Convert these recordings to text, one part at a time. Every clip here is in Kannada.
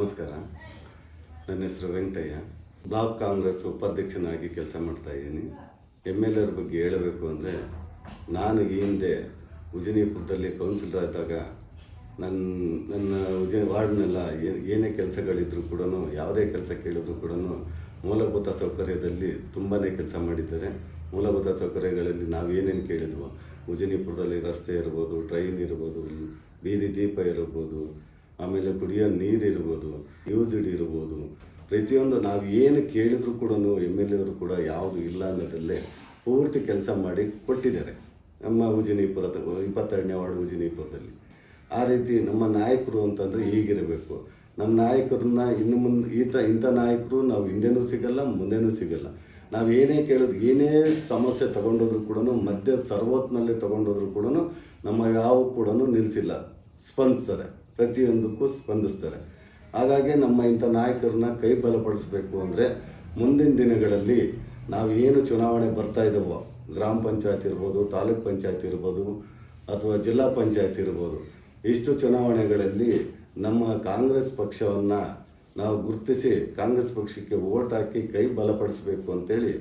ನಮಸ್ಕಾರ. ನನ್ನ ಹೆಸರು ವೆಂಕಟಯ್ಯ. ಬ್ಲಾಕ್ ಕಾಂಗ್ರೆಸ್ ಉಪಾಧ್ಯಕ್ಷನಾಗಿ ಕೆಲಸ ಮಾಡ್ತಾಯಿದ್ದೀನಿ. MLA ಬಗ್ಗೆ ಹೇಳಬೇಕು ಅಂದರೆ, ನಾನು ಈ ಹಿಂದೆ ಉಜಿನೀಪುರದಲ್ಲಿ ಕೌನ್ಸಿಲರ್ ಆದಾಗ ನನ್ನ ವಾರ್ಡ್ನೆಲ್ಲ ಏನೇ ಕೆಲಸಗಳಿದ್ರು ಕೂಡ, ಯಾವುದೇ ಕೆಲಸ ಕೇಳಿದ್ರು ಕೂಡ ಮೂಲಭೂತ ಸೌಕರ್ಯದಲ್ಲಿ ತುಂಬಾ ಕೆಲಸ ಮಾಡಿದ್ದಾರೆ. ಮೂಲಭೂತ ಸೌಕರ್ಯಗಳಲ್ಲಿ ನಾವು ಏನೇನು ಕೇಳಿದ್ವು, ಉಜಿನೀಪುರದಲ್ಲಿ ರಸ್ತೆ ಇರ್ಬೋದು, ಟ್ರೈನ್ ಇರ್ಬೋದು, ಬೀದಿ ದೀಪ ಇರ್ಬೋದು, ಆಮೇಲೆ ಕುಡಿಯೋ ನೀರು ಇರ್ಬೋದು, UGD ಇರ್ಬೋದು, ಪ್ರತಿಯೊಂದು ನಾವು ಏನು ಕೇಳಿದ್ರು ಕೂಡ MLA ಅವರು ಕೂಡ ಯಾವುದು ಇಲ್ಲ ಅನ್ನೋದಲ್ಲೇ ಪೂರ್ತಿ ಕೆಲಸ ಮಾಡಿ ಕೊಟ್ಟಿದ್ದಾರೆ ನಮ್ಮ ಉಜಿನೀಪುರದ 22ನೇ ವಾರ್ಡ್ ಉಜಿನೀಪುರದಲ್ಲಿ. ಆ ರೀತಿ ನಮ್ಮ ನಾಯಕರು ಅಂತಂದರೆ ಹೀಗಿರಬೇಕು. ನಮ್ಮ ನಾಯಕರನ್ನ ಇನ್ನು ಮುಂದೆ ಇಂಥ ನಾಯಕರು ನಾವು ಹಿಂದೆನೂ ಸಿಗಲ್ಲ, ಮುಂದೆನೂ ಸಿಗಲ್ಲ. ನಾವು ಏನೇ ಕೇಳೋದು, ಏನೇ ಸಮಸ್ಯೆ ತೊಗೊಂಡೋದ್ರು ಕೂಡ, ಮಧ್ಯದ ಸರ್ವತ್ನಲ್ಲಿ ತೊಗೊಂಡೋದ್ರು ಕೂಡ ನಮ್ಮ ಯಾವ ಕೂಡ ನಿಲ್ಲಿಸಿಲ್ಲ, ಸ್ಪಂದಿಸ್ತಾರೆ, ಪ್ರತಿಯೊಂದಕ್ಕೂ ಸ್ಪಂದಿಸ್ತಾರೆ. ಹಾಗಾಗಿ ನಮ್ಮ ಇಂಥ ನಾಯಕರನ್ನ ಕೈ ಬಲಪಡಿಸ್ಬೇಕು ಅಂದರೆ, ಮುಂದಿನ ದಿನಗಳಲ್ಲಿ ನಾವು ಏನು ಚುನಾವಣೆ ಬರ್ತಾ ಇದ್ದಾವೋ, ಗ್ರಾಮ ಪಂಚಾಯತ್ ಇರ್ಬೋದು, ತಾಲೂಕ್ ಪಂಚಾಯತ್ ಇರ್ಬೋದು, ಅಥವಾ ಜಿಲ್ಲಾ ಪಂಚಾಯತ್ ಇರ್ಬೋದು, ಇಷ್ಟು ಚುನಾವಣೆಗಳಲ್ಲಿ ನಮ್ಮ ಕಾಂಗ್ರೆಸ್ ಪಕ್ಷವನ್ನು ನಾವು ಗುರುತಿಸಿ ಕಾಂಗ್ರೆಸ್ ಪಕ್ಷಕ್ಕೆ ವೋಟ್ ಹಾಕಿ ಕೈ ಬಲಪಡಿಸ್ಬೇಕು ಅಂತೇಳಿ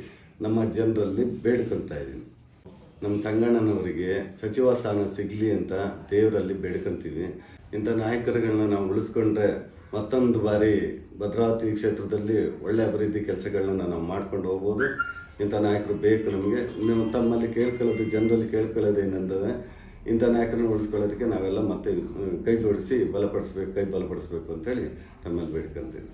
ನಮ್ಮ ಜನರಲ್ಲಿ ಬೇಡ್ಕೊಳ್ತಾ ಇದ್ದೀನಿ. ನಮ್ಮ ಸಂಗಣ್ಣನವರಿಗೆ ಸಚಿವ ಸ್ಥಾನ ಸಿಗಲಿ ಅಂತ ದೇವರಲ್ಲಿ ಬೇಡ್ಕೊತೀವಿ. ಇಂಥ ನಾಯಕರುಗಳನ್ನ ನಾವು ಉಳಿಸ್ಕೊಂಡ್ರೆ ಮತ್ತೊಂದು ಬಾರಿ ಭದ್ರಾವತಿ ಕ್ಷೇತ್ರದಲ್ಲಿ ಒಳ್ಳೆಯ ಅಭಿವೃದ್ಧಿ ಕೆಲಸಗಳನ್ನ ನಾವು ಮಾಡ್ಕೊಂಡು ಹೋಗ್ಬೋದು. ಇಂಥ ನಾಯಕರು ಬೇಕು ನಮಗೆ. ತಮ್ಮಲ್ಲಿ ಕೇಳ್ಕೊಳ್ಳೋದು, ಜನರಲ್ಲಿ ಕೇಳ್ಕೊಳ್ಳೋದೇನೆಂದರೆ, ಇಂಥ ನಾಯಕರನ್ನ ಉಳಿಸ್ಕೊಳ್ಳೋದಕ್ಕೆ ನಾವೆಲ್ಲ ಮತ್ತೆ ಕೈ ಜೋಡಿಸಿ ಕೈ ಬಲಪಡಿಸ್ಬೇಕು ಅಂತೇಳಿ ತಮ್ಮಲ್ಲಿ ಬೇಡ್ಕೊತೀವಿ.